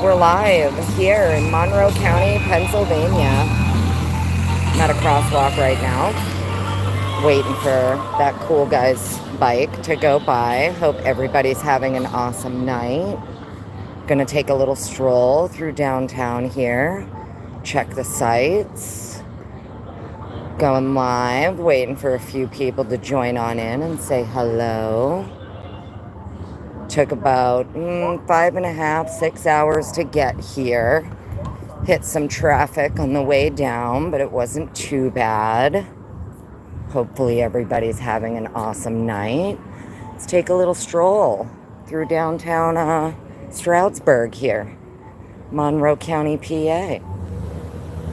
We're live here in Monroe County, Pennsylvania. I'm at a crosswalk right now, waiting for that cool guy's bike to go by. Hope everybody's having an awesome night. Gonna take a little stroll through downtown here, check the sights. Going live, waiting for a few people to join on in and say hello. Took about 5.5, 6 hours to get here. Hit some traffic on the way down, but it wasn't too bad. Hopefully everybody's having an awesome night. Let's take a little stroll through downtown Stroudsburg here, Monroe County, PA.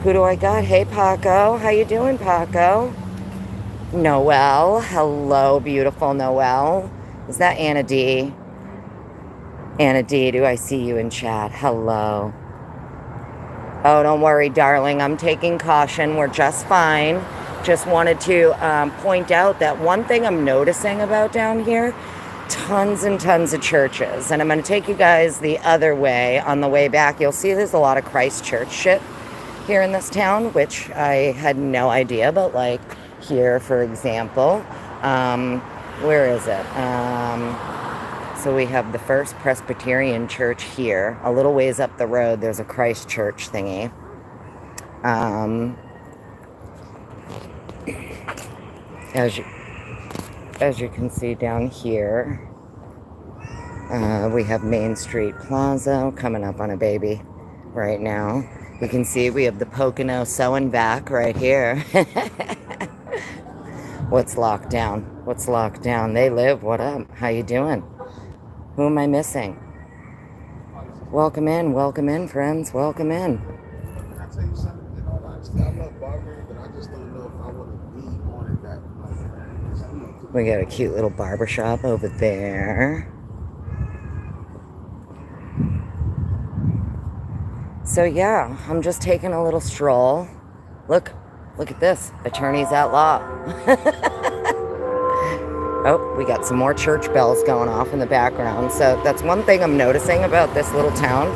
Who do I got? Hey, Paco. How you doing, Paco? Noelle. Hello, beautiful Noelle. Is that Anna D? Anna D, do I see you in chat? Hello. Oh, don't worry, darling. I'm taking caution. We're just fine. Just wanted to point out that one thing I'm noticing about down here, tons and tons of churches. And I'm going to take you guys the other way on the way back. You'll see there's a lot of Christ Church shit here in this town, which I had no idea. But like here, for example, where is it? So we have the First Presbyterian Church here. A little ways up the road, there's a Christ Church thingy. As you can see down here, we have Main Street Plaza coming up on a baby right now. You can see we have the Pocono sewing back right here. What's locked down? What's locked down? They live. What up? How you doing? Who am I missing? Welcome in, friends. Welcome in. Can I tell you something? In all honesty, I love barbering, but I just don't know if I want to be on it that much. We got a cute little barber shop over there. So yeah, I'm just taking a little stroll. Look at this. Attorneys at law. Oh, we got some more church bells going off in the background. So that's one thing I'm noticing about this little town.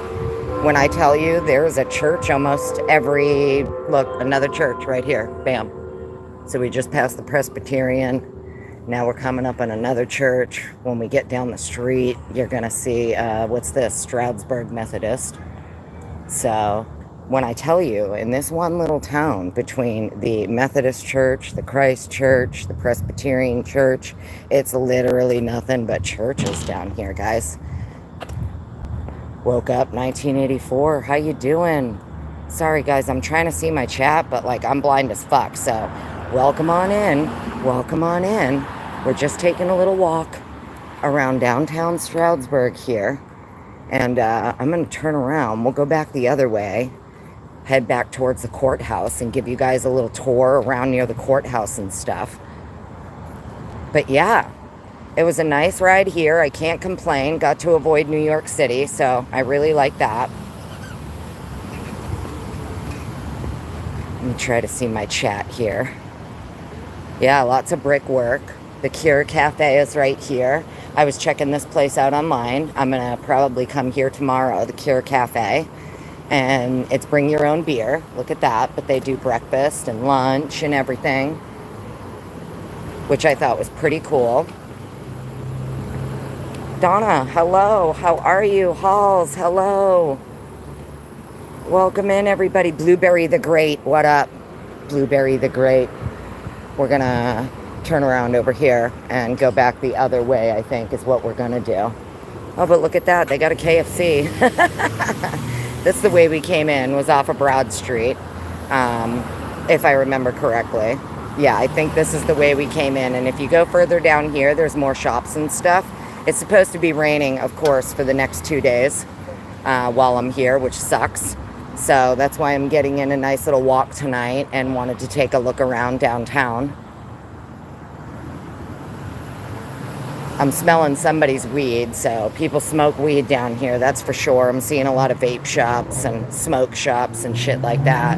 When I tell you there's a church almost every, look, another church right here. Bam. So we just passed the Presbyterian. Now we're coming up on another church. When we get down the street, you're going to see, what's this? Stroudsburg Methodist. So when I tell you, in this one little town between the Methodist Church, the Christ Church, the Presbyterian Church, it's literally nothing but churches down here, guys. Woke up 1984. How you doing? Sorry, guys, I'm trying to see my chat, but like I'm blind as fuck. So welcome on in. Welcome on in. We're just taking a little walk around downtown Stroudsburg here. And I'm going to turn around. We'll go back the other way. Head back towards the courthouse and give you guys a little tour around near the courthouse and stuff. But yeah, it was a nice ride here. I can't complain. Got to avoid New York City, so I really like that. Let me try to see my chat here. Yeah, lots of brickwork. The Cure Cafe is right here. I was checking this place out online. I'm going to probably come here tomorrow, the Cure Cafe. And it's bring your own beer. Look at that. But they do breakfast and lunch and everything, which I thought was pretty cool. Donna, hello. How are you? Halls, hello. Welcome in, everybody. Blueberry the Great, what up? Blueberry the Great. We're going to turn around over here and go back the other way, I think, is what we're going to do. Oh, but look at that. They got a KFC. This is the way we came in, was off of Broad Street, if I remember correctly. Yeah, I think this is the way we came in. And if you go further down here, there's more shops and stuff. It's supposed to be raining, of course, for the next 2 days while I'm here, which sucks. So that's why I'm getting in a nice little walk tonight and wanted to take a look around downtown. I'm smelling somebody's weed, so people smoke weed down here, that's for sure. I'm seeing a lot of vape shops and smoke shops and shit like that.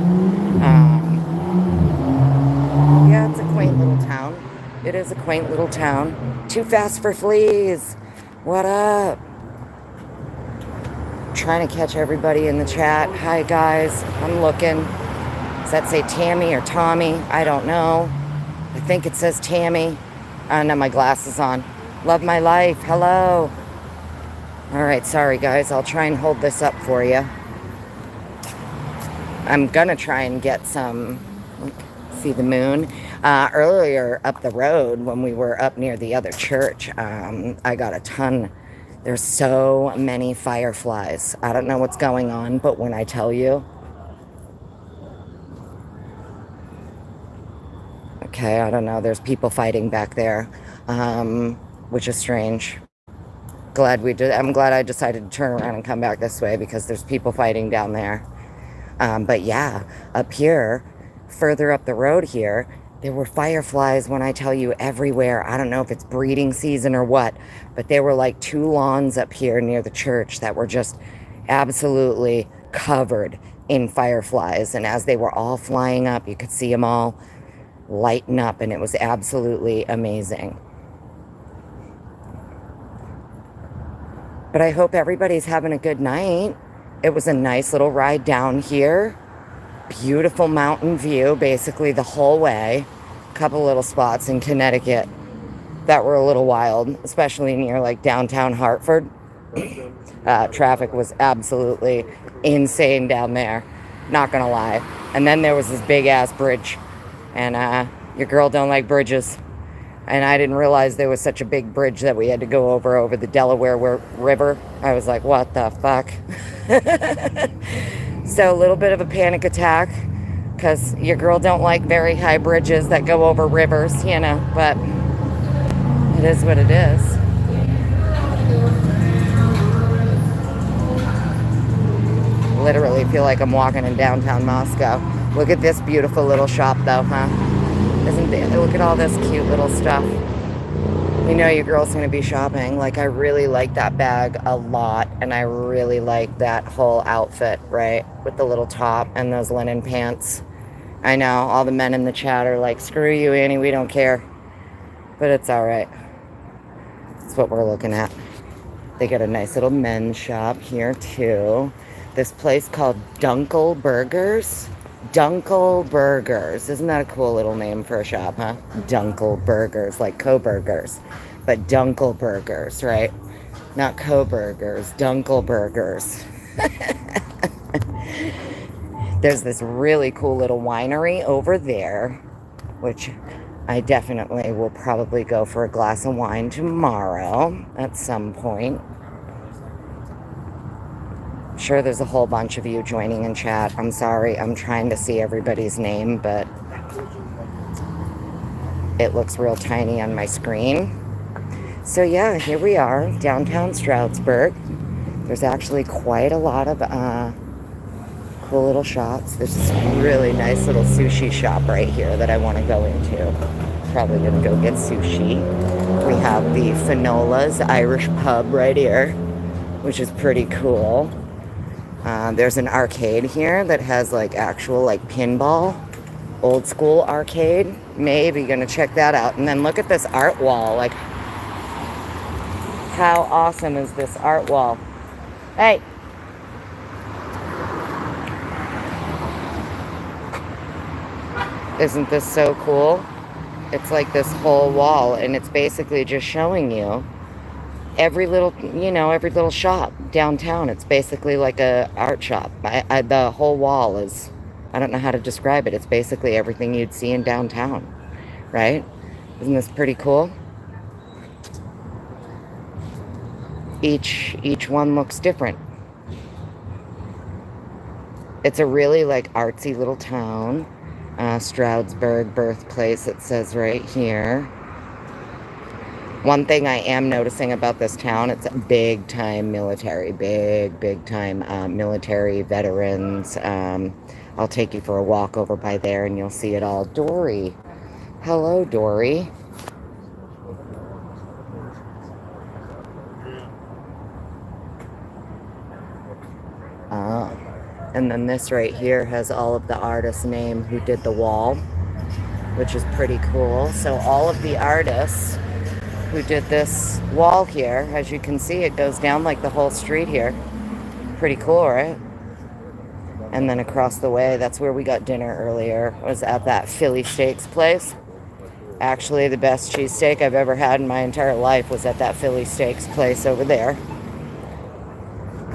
Yeah, it's a quaint little town. It is a quaint little town. Too fast for fleas. What up? Trying to catch everybody in the chat. Hi, guys. I'm looking. Does that say Tammy or Tommy? I don't know. I think it says Tammy. I don't have my glasses on. Love my life. Hello. All right, sorry, guys. I'll try and hold this up for you. I'm going to try and get some, see the moon. Earlier up the road when we were up near the other church, I got a ton. There's so many fireflies. I don't know what's going on, but when I tell you, okay, I don't know. There's people fighting back there, which is strange. I'm glad I decided to turn around and come back this way because there's people fighting down there. But yeah, up here, further up the road here, there were fireflies when I tell you everywhere. I don't know if it's breeding season or what, but there were like 2 lawns up here near the church that were just absolutely covered in fireflies. And as they were all flying up, you could see them all lighten up, and it was absolutely amazing. But I hope everybody's having a good night. It was a nice little ride down here. Beautiful mountain view, basically the whole way. A couple little spots in Connecticut that were a little wild, especially near like downtown Hartford. Traffic was absolutely insane down there. Not gonna lie. And then there was this big ass bridge. And your girl don't like bridges. And I didn't realize there was such a big bridge that we had to go over the Delaware River. I was like, what the fuck? So a little bit of a panic attack because your girl don't like very high bridges that go over rivers, you know, but it is what it is. Literally feel like I'm walking in downtown Moscow. Look at this beautiful little shop though, huh? Look at all this cute little stuff. You know your girl's going to be shopping. Like, I really like that bag a lot. And I really like that whole outfit, right? With the little top and those linen pants. I know, all the men in the chat are like, screw you, Annie, we don't care. But it's all right. That's what we're looking at. They got a nice little men's shop here, too. This place called Dunkel Burgers. Dunkel Burgers. Isn't that a cool little name for a shop, huh? Dunkel Burgers, like Co-Burgers. But Dunkel Burgers, right? Not Co-Burgers, Dunkel Burgers. There's this really cool little winery over there, which I definitely will probably go for a glass of wine tomorrow at some point. Sure, there's a whole bunch of you joining in chat. I'm sorry, I'm trying to see everybody's name, but it looks real tiny on my screen. So yeah, here we are, downtown Stroudsburg. There's actually quite a lot of cool little shops. There's this really nice little sushi shop right here that I want to go into. Probably gonna go get sushi. We have the Finola's Irish pub right here, which is pretty cool. There's an arcade here that has like actual like pinball, old school arcade. Maybe gonna check that out. And then look at this art wall. Like, how awesome is this art wall? Hey. Isn't this so cool? It's like this whole wall, and it's basically just showing you every little, every little shop downtown. It's basically like a art shop. The whole wall is, I don't know how to describe it. It's basically everything you'd see in downtown, right? Isn't this pretty cool? Each one looks different. It's a really like artsy little town. Stroudsburg, birthplace, it says right here. One thing I am noticing about this town, it's big time military, big time military veterans. I'll take you for a walk over by there and you'll see it all. Dory. Hello, Dory. And then this right here has all of the artists' name who did the wall, which is pretty cool. So all of the artists who did this wall here, as you can see, it goes down like the whole street here. Pretty cool, right? And then across the way, that's where we got dinner earlier, was at that Philly Steaks place. Actually, the best cheesesteak I've ever had in my entire life was at that Philly Steaks place over there.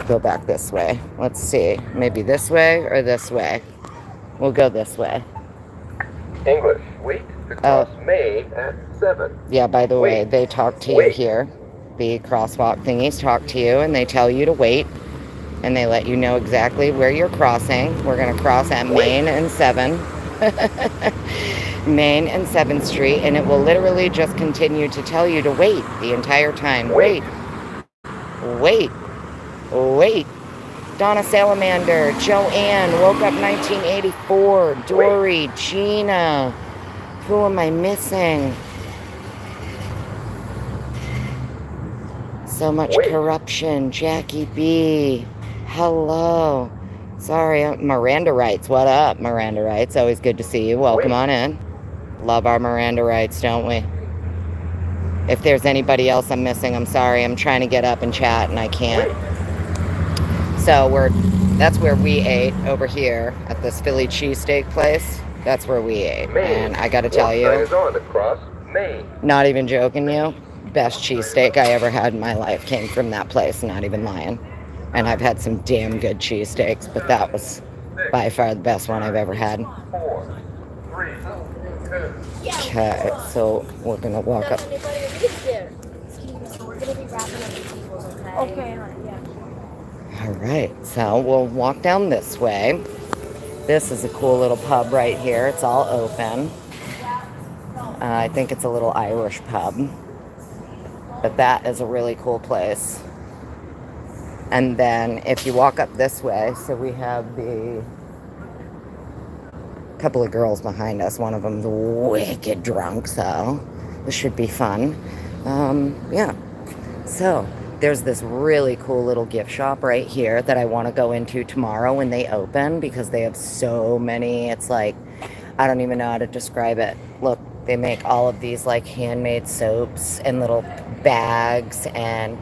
Go back this way. Let's see. Maybe this way or this way. We'll go this way. English, wait to cross Main at 7. Yeah, by the way, they talk to you here. The crosswalk thingies talk to you and they tell you to wait. And they let you know exactly where you're crossing. We're going to cross at Main and 7. Main and 7th Street. And it will literally just continue to tell you to wait the entire time. Wait. Wait. Wait. Donna Salamander, Joanne, woke up 1984, Dory, Gina. Who am I missing? So much corruption. Jackie B. Hello. Sorry, Miranda Wrights. What up, Miranda Wrights? Always good to see you. Welcome on in. Love our Miranda Wrights, don't we? If there's anybody else I'm missing, I'm sorry. I'm trying to get up and chat and I can't. So that's where we ate over here at this Philly cheesesteak place. That's where we ate. And I gotta tell you, not even joking you, best cheesesteak I ever had in my life came from that place, not even lying. And I've had some damn good cheesesteaks, but that was by far the best one I've ever had. Okay, so we're gonna walk up. Okay, yeah. All right, so we'll walk down this way. This is a cool little pub right here. It's all open. I think it's a little Irish pub. But that is a really cool place. And then if you walk up this way, so we have the couple of girls behind us. One of them's wicked drunk, so this should be fun. Yeah. So there's this really cool little gift shop right here that I want to go into tomorrow when they open because they have so many. It's like, I don't even know how to describe it. Look, they make all of these like handmade soaps and little bags, and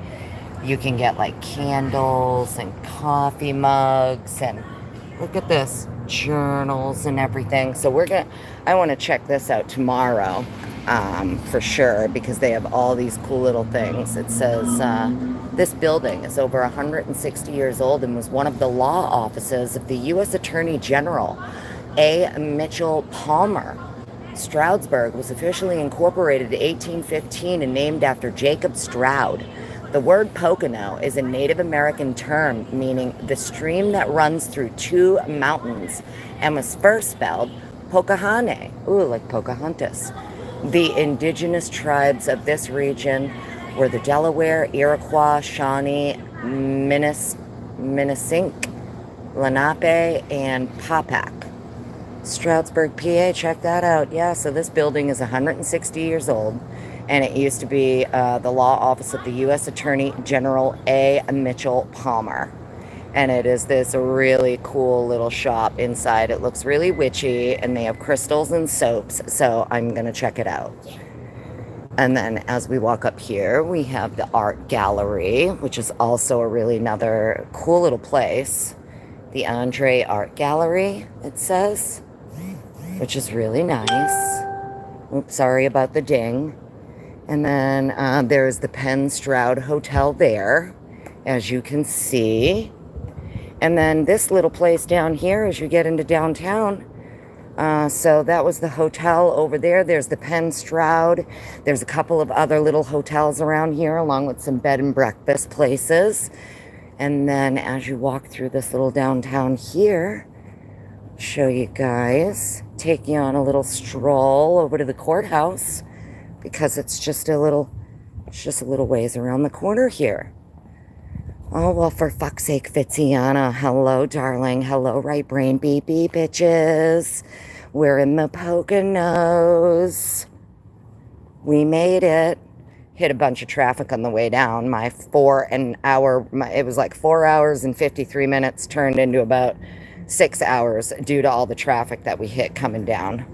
you can get like candles and coffee mugs, and look at this, journals and everything. So I want to check this out tomorrow for sure, because they have all these cool little things. It says this building is over 160 years old and was one of the law offices of the U.S. Attorney General A. Mitchell Palmer. Stroudsburg was officially incorporated in 1815 and named after Jacob Stroud. The word Pocono is a Native American term meaning the stream that runs through two mountains, and was first spelled Pocahontas. Ooh, like Pocahontas. The indigenous tribes of this region were the Delaware, Iroquois, Shawnee, Minnesink, Lenape, and Papak. Stroudsburg, PA, check that out. Yeah, so this building is 160 years old, and it used to be the law office of the U.S. Attorney General A. Mitchell Palmer. And it is this really cool little shop inside. It looks really witchy, and they have crystals and soaps, so I'm going to check it out. And then as we walk up here, we have the art gallery, which is also a really another cool little place. The Andre Art Gallery, it says, which is really nice. Oops, sorry about the ding. And then there's the Penn Stroud Hotel there, as you can see. And then this little place down here as you get into downtown. So that was the hotel over there. There's the Penn Stroud. There's a couple of other little hotels around here, along with some bed and breakfast places. And then as you walk through this little downtown here, show you guys, take you on a little stroll over to the courthouse, because it's just a little ways around the corner here. Oh, well, for fuck's sake, Fitziana. Hello, darling. Hello, right brain beep beep, bitches. We're in the Poconos. We made it. Hit a bunch of traffic on the way down. It was like 4 hours and 53 minutes turned into about 6 hours due to all the traffic that we hit coming down.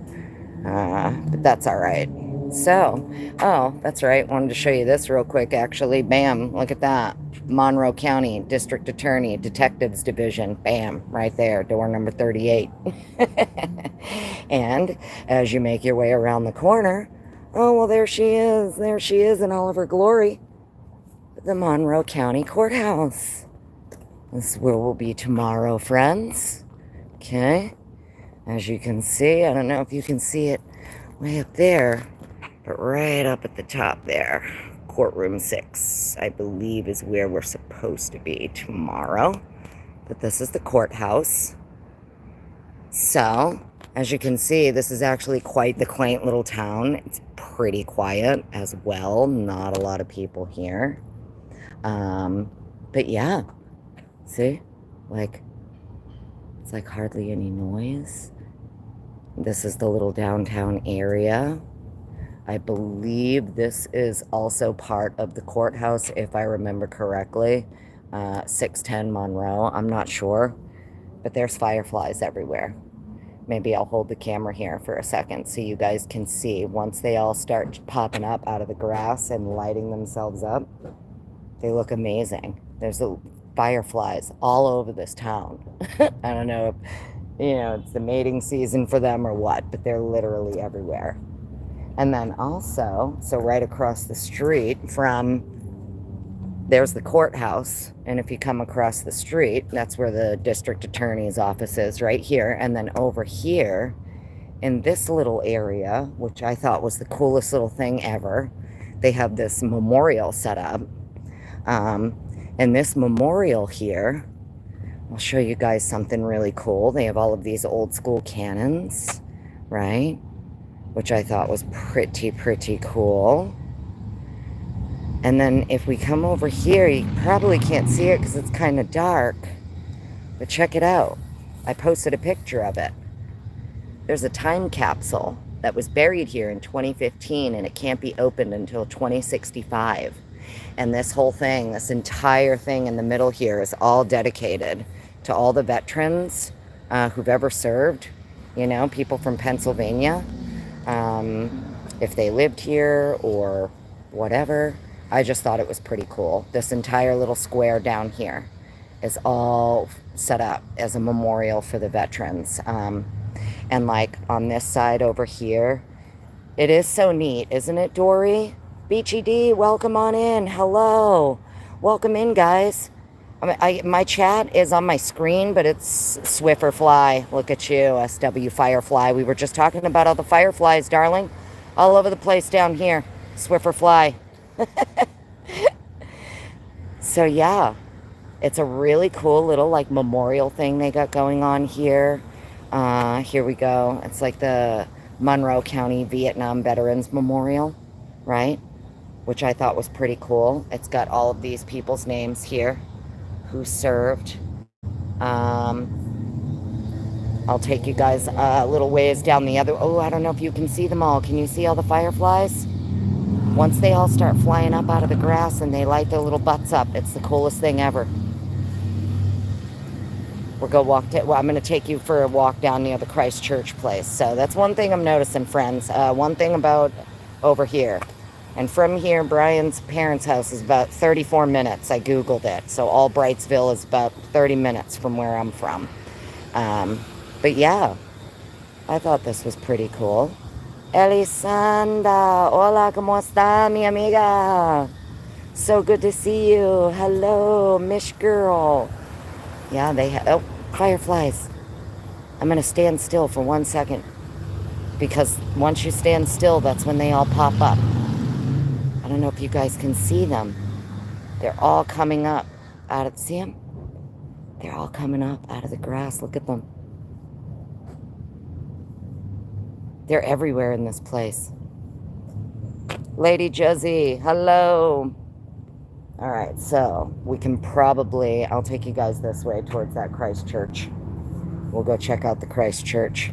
But that's all right. So, oh, that's right. Wanted to show you this real quick, actually. Bam, look at that. Monroe County District Attorney Detectives Division. Bam, right there, door number 38. And as you make your way around the corner, oh, well, there she is. There she is in all of her glory. The Monroe County Courthouse. This is where we'll be tomorrow, friends. Okay. As you can see, I don't know if you can see it way up there, but right up at the top there, courtroom 6, I believe, is where we're supposed to be tomorrow. But this is the courthouse. So, as you can see, this is actually quite the quaint little town. It's pretty quiet as well. Not a lot of people here. But yeah, see, like, it's like hardly any noise. This is the little downtown area. I believe this is also part of the courthouse, if I remember correctly. 610 Monroe. I'm not sure, but there's fireflies everywhere. Maybe I'll hold the camera here for a second so you guys can see. Once they all start popping up out of the grass and lighting themselves up, they look amazing. There's fireflies all over this town. I don't know if, you know, it's the mating season for them or what, but they're literally everywhere. And then also, so right across the street from, there's the courthouse. And if you come across the street, that's where the district attorney's office is, right here. And then over here, in this little area, which I thought was the coolest little thing ever, they have this memorial set up. And this memorial here, I'll show you guys something really cool. They have all of these old school cannons, right? Which I thought was pretty cool. And then if we come over here, you probably can't see it because it's kind of dark. But check it out. I posted a picture of it. There's a time capsule that was buried here in 2015, and it can't be opened until 2065. And this whole thing, this entire thing in the middle here is all dedicated to all the veterans who've ever served, you know, people from Pennsylvania. If they lived here or whatever. I just thought it was pretty cool. This entire little square down here is all set up as a memorial for the veterans. And like on this side over here, it is so neat, isn't it, Dory? Beachy D, welcome on in. Hello. Welcome in, guys. My chat is on my screen, but it's Swiffer Fly. Look at you, SW Firefly. We were just talking about all the fireflies, darling. All over the place down here. Swiffer Fly. So yeah, it's a really cool little like memorial thing they got going on here. Here we go. It's like the Monroe County Vietnam Veterans Memorial, right? Which I thought was pretty cool. It's got all of these people's names here who served. I'll take you guys a little ways down the other. Oh, I don't know if you can see them all. Can you see all the fireflies? Once they all start flying up out of the grass and they light their little butts up, it's the coolest thing ever. I'm going to take you for a walk down near the Christ Church place. So that's one thing I'm noticing, friends. One thing about over here. And from here, Brian's parents' house is about 34 minutes. I Googled it. So Albrightsville is about 30 minutes from where I'm from. But yeah, I thought this was pretty cool. Elisanda, hola, ¿cómo está, mi amiga? So good to see you. Hello, Mish girl. Yeah, they have, oh, fireflies. I'm going to stand still for 1 second. Because once you stand still, that's when they all pop up. I don't know if you guys can see them. They're all coming up out of, see them? They're all coming up out of the grass. Look at them. They're everywhere in this place. Lady Josie, hello. All right, so we can probably, I'll take you guys this way towards that Christ Church. We'll go check out the Christ Church.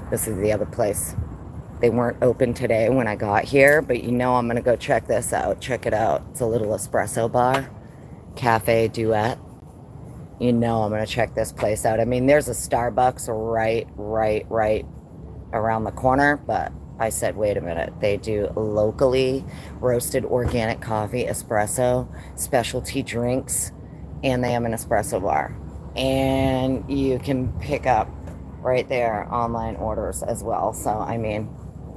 This is the other place. They weren't open today when I got here, but you know I'm going to go check this out. Check it out. It's a little espresso bar. Cafe Duet. You know I'm gonna check this place out. I mean, there's a Starbucks right around the corner, but I said, wait a minute. They do locally roasted organic coffee, espresso, specialty drinks, and they have an espresso bar. And you can pick up right there online orders as well. So, I mean,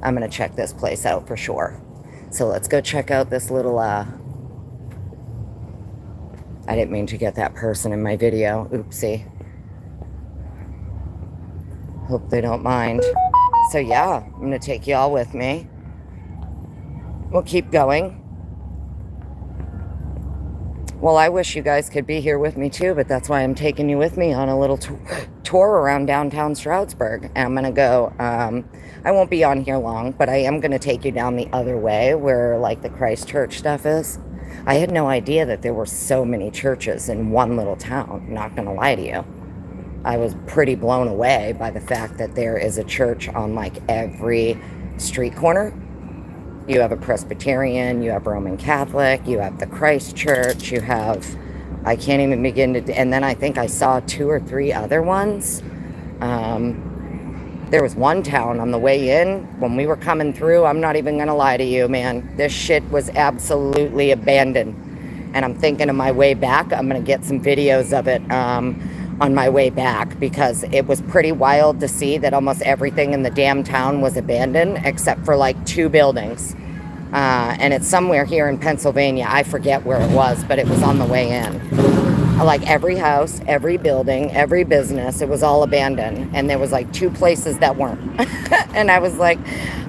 I'm gonna check this place out for sure. So let's go check out this little, I didn't mean to get that person in my video. Oopsie. Hope they don't mind. So yeah, I'm going to take you all with me. We'll keep going. Well, I wish you guys could be here with me too, but that's why I'm taking you with me on a little tour around downtown Stroudsburg. And I'm going to go, I won't be on here long, but I am going to take you down the other way where like the Christ Church stuff is. I had no idea that there were so many churches in one little town, not gonna lie to you. I was pretty blown away by the fact that there is a church on like every street corner. You have a Presbyterian, you have Roman Catholic, you have the Christ Church, you have, I can't even begin to, and then I think I saw 2 or 3 other ones. There was one town on the way in, when we were coming through, I'm not even gonna lie to you, man. This shit was absolutely abandoned. And I'm thinking on my way back, I'm gonna get some videos of it on my way back, because it was pretty wild to see that almost everything in the damn town was abandoned, except for like 2 buildings. And it's somewhere here in Pennsylvania. I forget where it was, but it was on the way in. Like every house, every building, every business, it was all abandoned. And there was like 2 places that weren't. And I was like,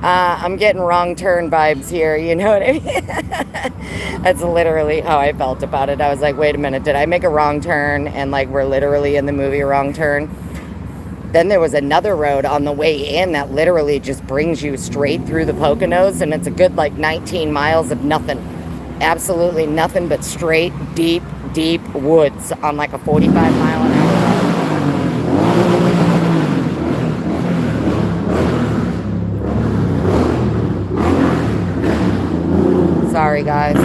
I'm getting wrong turn vibes here, you know what I mean? That's literally how I felt about it. I was like, wait a minute, did I make a wrong turn? And like we're literally in the movie Wrong Turn. Then there was another road on the way in that literally just brings you straight through the Poconos, and it's a good like 19 miles of nothing. Absolutely nothing but straight, deep woods on like a 45-mile-an-hour road. Sorry guys.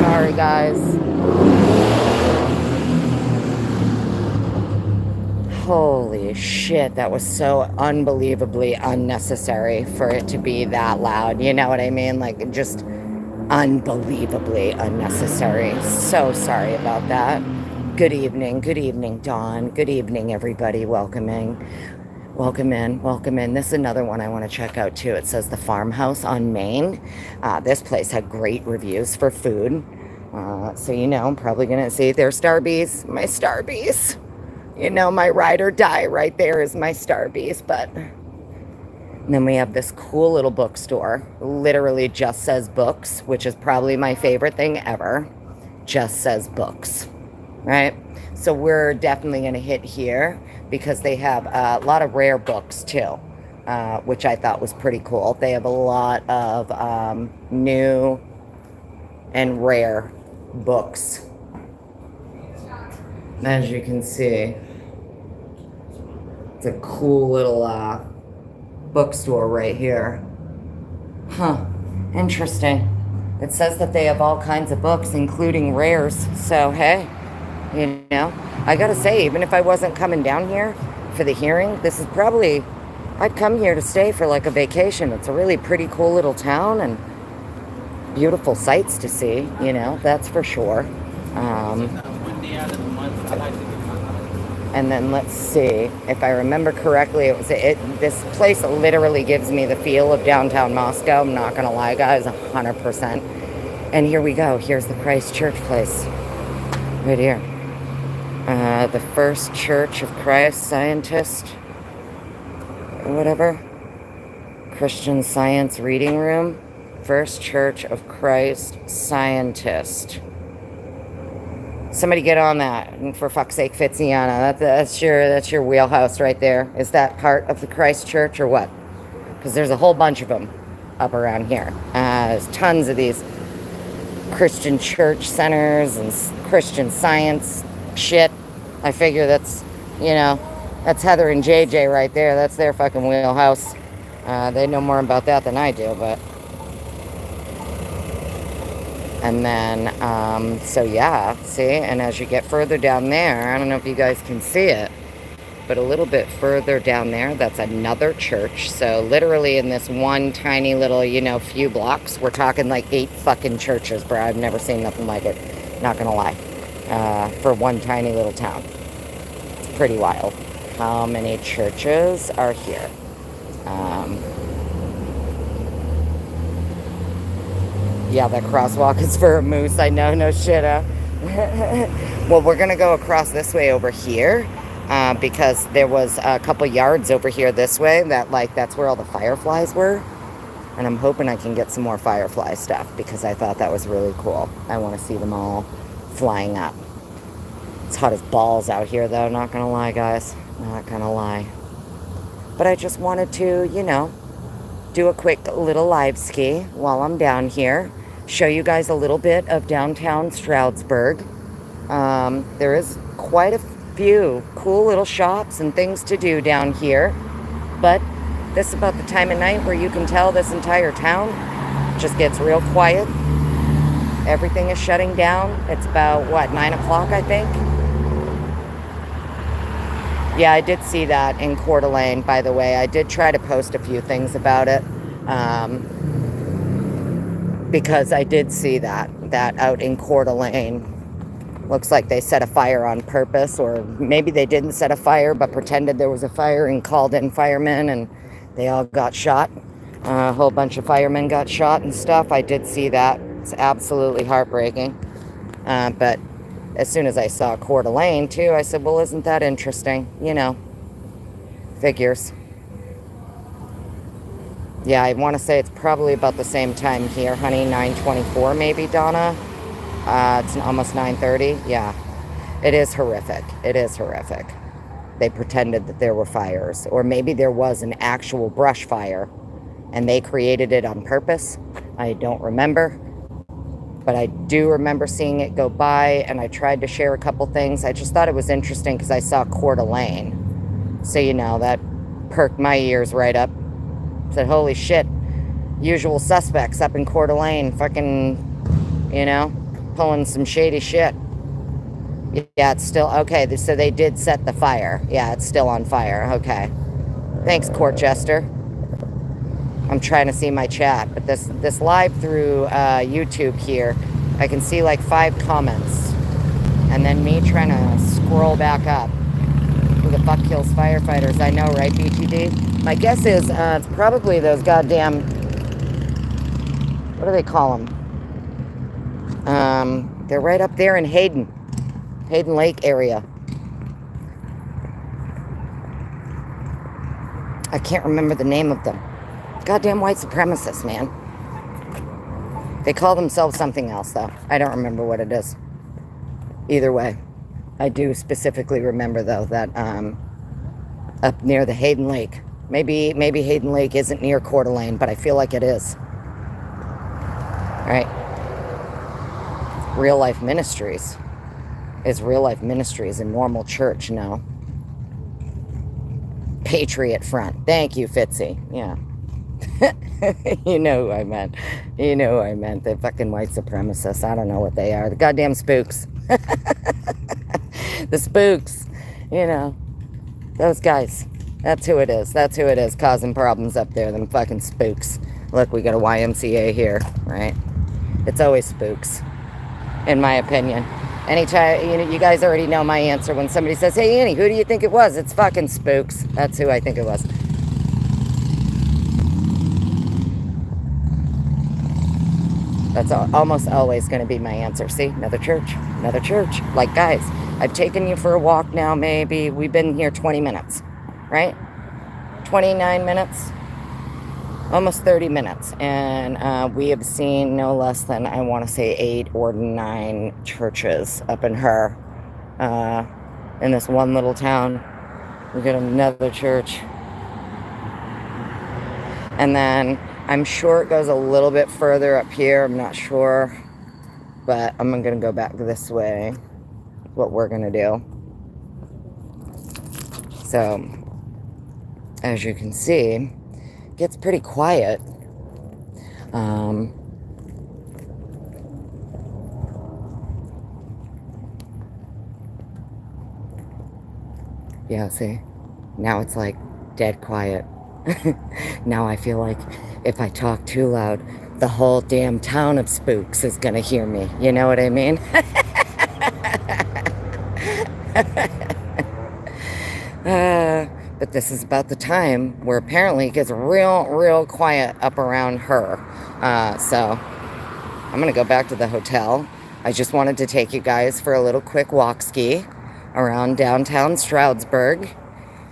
Holy shit, that was so unbelievably unnecessary for it to be that loud. You know what I mean? Like, just unbelievably unnecessary. So sorry about that. Good evening, Dawn. Good evening, everybody. Welcome in. This is another one I want to check out too. It says the Farmhouse on Main. This place had great reviews for food. So, you know, I'm probably going to see their Starbies, my Starbies. You know, my ride or die right there is my Starbies. But and then we have this cool little bookstore. Literally just says books, which is probably my favorite thing ever. Just says books, right? So we're definitely going to hit here because they have a lot of rare books too, which I thought was pretty cool. They have a lot of new and rare books. As you can see, it's a cool little bookstore right here. Huh, interesting. It says that they have all kinds of books, including rares. So, hey, you know, I gotta say, even if I wasn't coming down here for the hearing, this is probably, I'd come here to stay for like a vacation. It's a really pretty cool little town and beautiful sights to see, you know, that's for sure. And then let's see, if I remember correctly, this place literally gives me the feel of downtown Moscow. I'm not gonna lie, guys, 100%. And here we go. Here's the Christ Church place, right here. The First Church of Christ Scientist, whatever. Christian Science Reading Room. First Church of Christ Scientist. Somebody get on that, and for fuck's sake, Fitziana. That's your wheelhouse right there. Is that part of the Christ Church or what? Because there's a whole bunch of them up around here. There's tons of these Christian church centers and Christian Science shit. I figure that's, you know, that's Heather and JJ right there. That's their fucking wheelhouse. They know more about that than I do, but And then, so yeah, see? And as you get further down there, I don't know if you guys can see it, but a little bit further down there, that's another church. So literally in this one tiny little, you know, few blocks, we're talking like 8 fucking churches, bro. I've never seen nothing like it. Not gonna lie. For one tiny little town. It's pretty wild. How many churches are here? Yeah, that crosswalk is for a moose. I know, no shit, huh? Well, we're gonna go across this way over here. Because there was a couple yards over here this way that, like, that's where all the fireflies were. And I'm hoping I can get some more firefly stuff because I thought that was really cool. I want to see them all flying up. It's hot as balls out here, though. Not gonna lie, guys. Not gonna lie. But I just wanted to, you know, do a quick little live ski while I'm down here. Show you guys a little bit of downtown Stroudsburg. There is quite a few cool little shops and things to do down here. But this is about the time of night where you can tell this entire town just gets real quiet. Everything is shutting down. It's about, what, 9 o'clock, I think? Yeah, I did see that in Coeur d'Alene, by the way. I did try to post a few things about it. Because I did see that out in Coeur d'Alene. Looks like they set a fire on purpose, or maybe they didn't set a fire, but pretended there was a fire and called in firemen, and they all got shot. A whole bunch of firemen got shot and stuff. I did see that. It's absolutely heartbreaking. But as soon as I saw Coeur d'Alene, too, I said, well, isn't that interesting? You know, figures. Yeah, I want to say it's probably about the same time here, honey. 9:24 maybe, Donna. It's almost 9:30. Yeah, it is horrific. It is horrific. They pretended that there were fires, or maybe there was an actual brush fire and they created it on purpose. I don't remember, but I do remember seeing it go by, and I tried to share a couple things. I just thought it was interesting because I saw Coeur d'Alene. So, you know, that perked my ears right up. Said, holy shit, usual suspects up in Coeur d'Alene, fucking, you know, pulling some shady shit. Yeah, it's still, okay, so they did set the fire. Yeah, it's still on fire, okay. Thanks, Court Jester. I'm trying to see my chat, but this live through YouTube here, I can see like 5 comments, and then me trying to scroll back up. Who the fuck kills firefighters? I know, right, BTD? My guess is it's probably those goddamn, what do they call them? They're right up there in Hayden Lake area. I can't remember the name of them. Goddamn white supremacists, man. They call themselves something else, though. I don't remember what it is. Either way, I do specifically remember, though, that up near the Hayden Lake. Maybe Hayden Lake isn't near Coeur d'Alene, but I feel like it is. All right. Real Life Ministries. Is Real Life Ministries a normal church? No. Patriot Front. Thank you, Fitzy. Yeah. You know who I meant. You know who I meant. The fucking white supremacists. I don't know what they are. The goddamn spooks. The spooks. You know. Those guys. That's who it is. That's who it is causing problems up there. Them fucking spooks. Look, we got a YMCA here, right? It's always spooks, in my opinion. Anytime, you know, you guys already know my answer when somebody says, hey, Annie, who do you think it was? It's fucking spooks. That's who I think it was. That's almost always going to be my answer. See, another church, another church. Like, guys, I've taken you for a walk now, maybe. We've been here 20 minutes, right? 29 minutes, almost 30 minutes. And we have seen no less than, I want to say, 8 or 9 churches up in her, in this one little town. We got another church. And then I'm sure it goes a little bit further up here. I'm not sure. But I'm going to go back this way. What we're going to do. So, as you can see, it gets pretty quiet. Yeah, see? Now it's like dead quiet. Now I feel like if I talk too loud, the whole damn town of spooks is gonna hear me. You know what I mean? But this is about the time where apparently it gets real quiet up around her. So I'm gonna go back to the hotel. I just wanted to take you guys for a little quick walk ski around downtown Stroudsburg.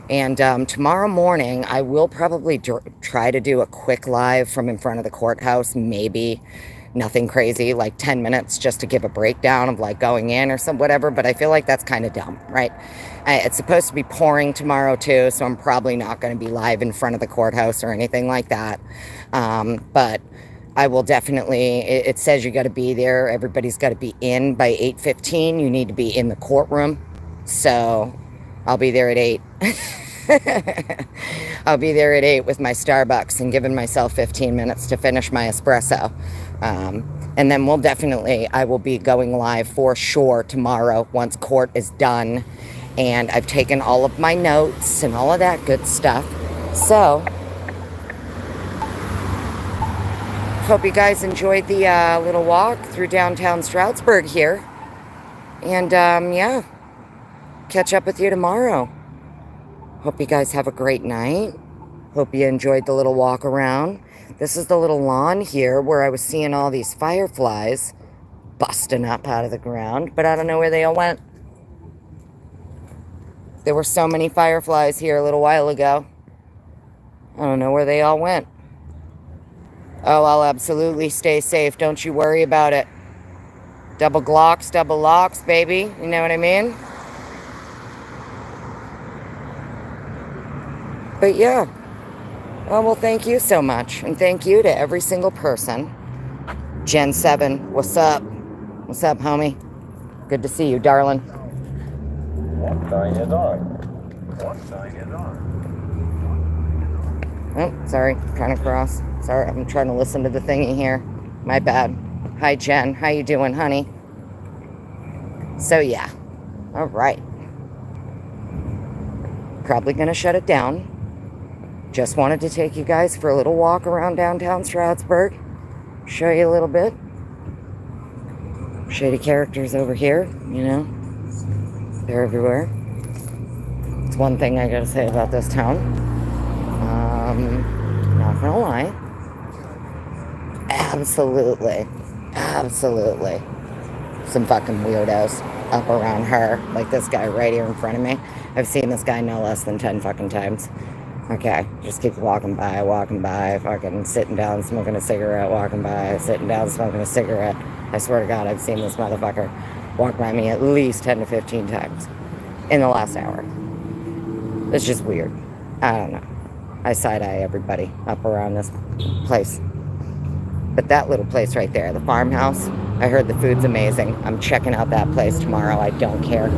And tomorrow morning, I will probably try to do a quick live from in front of the courthouse. Maybe nothing crazy, like 10 minutes just to give a breakdown of like going in or some whatever. But I feel like that's kind of dumb, right? It's supposed to be pouring tomorrow too, so I'm probably not going to be live in front of the courthouse or anything like that. But I will definitely, it says you got to be there. Everybody's got to be in by 8:15. You need to be in the courtroom. So I'll be there at 8. I'll be there at 8 with my Starbucks and giving myself 15 minutes to finish my espresso. And then I will be going live for sure tomorrow once court is done. And I've taken all of my notes and all of that good stuff. So, hope you guys enjoyed the little walk through downtown Stroudsburg here. And yeah, catch up with you tomorrow. Hope you guys have a great night. Hope you enjoyed the little walk around. This is the little lawn here where I was seeing all these fireflies busting up out of the ground, but I don't know where they all went. There were so many fireflies here a little while ago. I don't know where they all went. Oh, I'll absolutely stay safe. Don't you worry about it. Double Glocks, double locks, baby. You know what I mean? But yeah. Oh, well, thank you so much. And thank you to every single person. Gen 7, what's up? What's up, homie? Good to see you, darling. One sign is on. One sign is on. Oh, sorry. Trying to cross. Sorry, I'm trying to listen to the thingy here. My bad. Hi, Jen. How you doing, honey? So, yeah. All right. Probably going to shut it down. Just wanted to take you guys for a little walk around downtown Stroudsburg. Show you a little bit. Shady characters over here, you know. They're everywhere. It's one thing I gotta say about this town. Not gonna lie. Absolutely. Some fucking weirdos up around her. Like this guy right here in front of me. I've seen this guy no less than 10 fucking times. Okay, just keep walking by, fucking sitting down, smoking a cigarette, walking by, sitting down, smoking a cigarette. I swear to God, I've seen this motherfucker walk by me at least 10 to 15 times in the last hour. It's just weird. I don't know. I side-eye everybody up around this place. But that little place right there, the farmhouse, I heard the food's amazing. I'm checking out that place tomorrow. I don't care.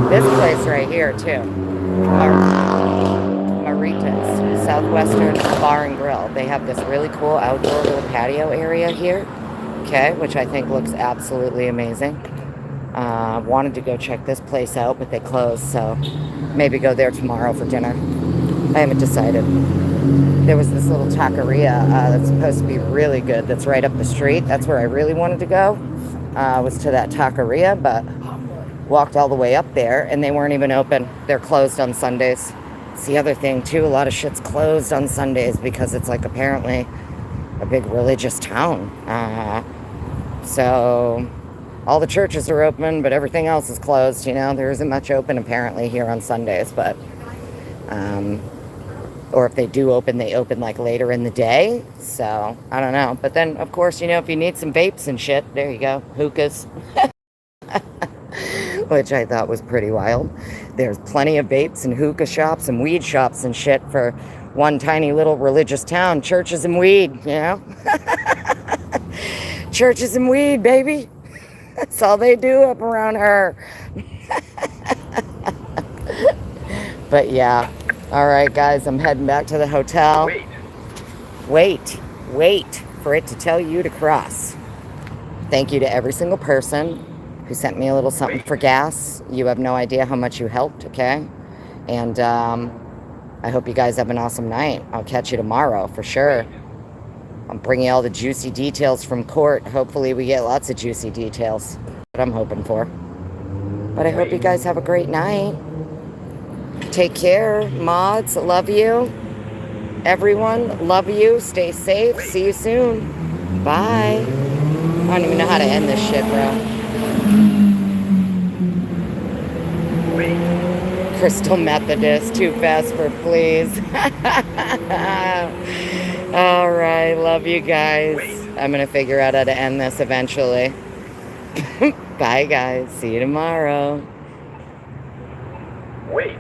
This place right here, too. Marita's Southwestern Bar and Grill. They have this really cool outdoor little patio area here, okay, which I think looks absolutely amazing. Wanted to go check this place out, but they closed, so maybe go there tomorrow for dinner. I haven't decided. There was this little taqueria that's supposed to be really good that's right up the street. That's where I really wanted to go, was to that taqueria, but walked all the way up there and they weren't even open. They're closed on Sundays. It's the other thing too, a lot of shit's closed on Sundays because it's like apparently a big religious town. So all the churches are open, but everything else is closed, you know. There isn't much open apparently here on Sundays, but or if they do open, they open like later in the day. So I don't know. But then of course, you know, if you need some vapes and shit, there you go, hookahs. Which I thought was pretty wild. There's plenty of vapes and hookah shops and weed shops and shit for one tiny little religious town. Churches and weed, you know? Churches and weed, baby. That's all they do up around her. But yeah. All right, guys, I'm heading back to the hotel. Wait for it to tell you to cross. Thank you to every single person. who sent me a little something for gas. You have no idea how much you helped, okay? And I hope you guys have an awesome night. I'll catch you tomorrow for sure. I'm bringing all the juicy details from court. Hopefully we get lots of juicy details. What I'm hoping for. But I hope you guys have a great night. Take care, mods. Love you. Everyone, love you. Stay safe. See you soon. Bye. I don't even know how to end this shit, bro. Crystal Methodist, too fast for please. All right, love you guys. I'm going to figure out how to end this eventually. Bye, guys. See you tomorrow. Wait.